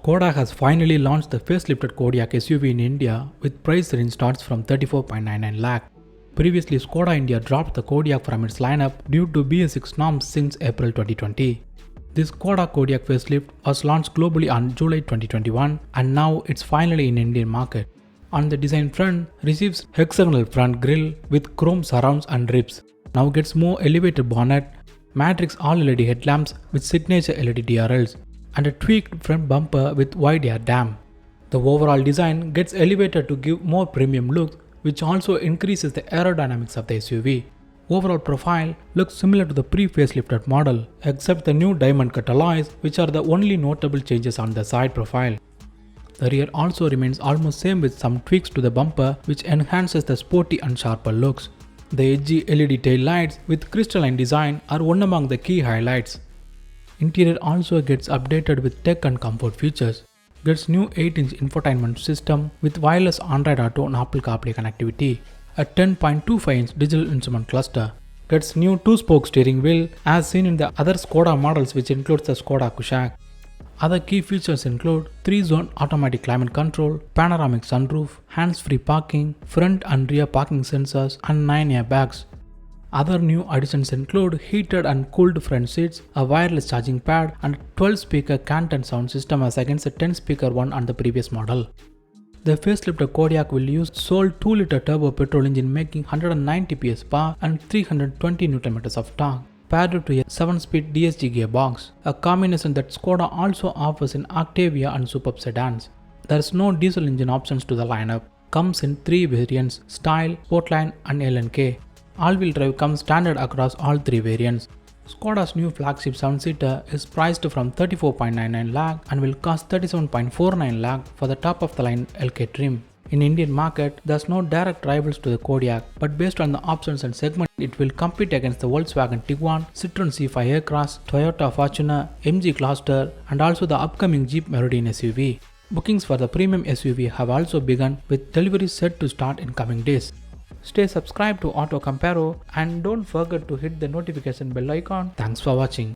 Skoda has finally launched the facelifted Kodiaq SUV in India with price range starts from 34.99 lakh. Previously, Skoda India dropped the Kodiaq from its lineup due to BS6 norms since April 2020. This Skoda Kodiaq facelift was launched globally on July 2021 and now it's finally in Indian market. On the design front, receives hexagonal front grille with chrome surrounds and ribs. Now gets more elevated bonnet, matrix all LED headlamps with signature LED Drls, and a tweaked front bumper with wide air dam. The overall design gets elevated to give more premium look, which also increases the aerodynamics of the SUV. Overall profile looks similar to the pre-facelifted model, except the new diamond cut alloys, which are the only notable changes on the side profile. The rear also remains almost same with some tweaks to the bumper, which enhances the sporty and sharper looks. The edgy LED tail lights with crystalline design are one among the key highlights. Interior also gets updated with tech and comfort features. Gets new 8-inch infotainment system with wireless Android Auto and Apple CarPlay connectivity. A 10.25-inch digital instrument cluster. Gets new 2-spoke steering wheel as seen in the other Skoda models, which includes the Skoda Kodiaq. Other key features include 3-zone automatic climate control, panoramic sunroof, hands-free parking, front and rear parking sensors, and 9 airbags. Other new additions include heated and cooled front seats, a wireless charging pad, and a 12-speaker Canton sound system as against the 10-speaker one on the previous model. The facelifted Kodiaq will use Sol 2-liter turbo petrol engine making 190 PS power and 320 Nm of torque, paired to a 7-speed DSG gearbox, a combination that Skoda also offers in Octavia and Superb sedans. There is no diesel engine options to the lineup. Comes in 3 variants: Style, Sportline, and LNK. All-wheel drive comes standard across all 3 variants. Skoda's new flagship 7-seater is priced from 34.99 lakh and will cost 37.49 lakh for the top-of-the-line LK trim. In Indian market, there's no direct rivals to the Kodiaq, but based on the options and segment, it will compete against the Volkswagen Tiguan, Citroen C5 Aircross, Toyota Fortuner, MG Cluster, and also the upcoming Jeep Meridian SUV. Bookings for the premium SUV have also begun, with deliveries set to start in coming days. Stay subscribed to Auto Comparo and don't forget to hit the notification bell icon. Thanks for watching.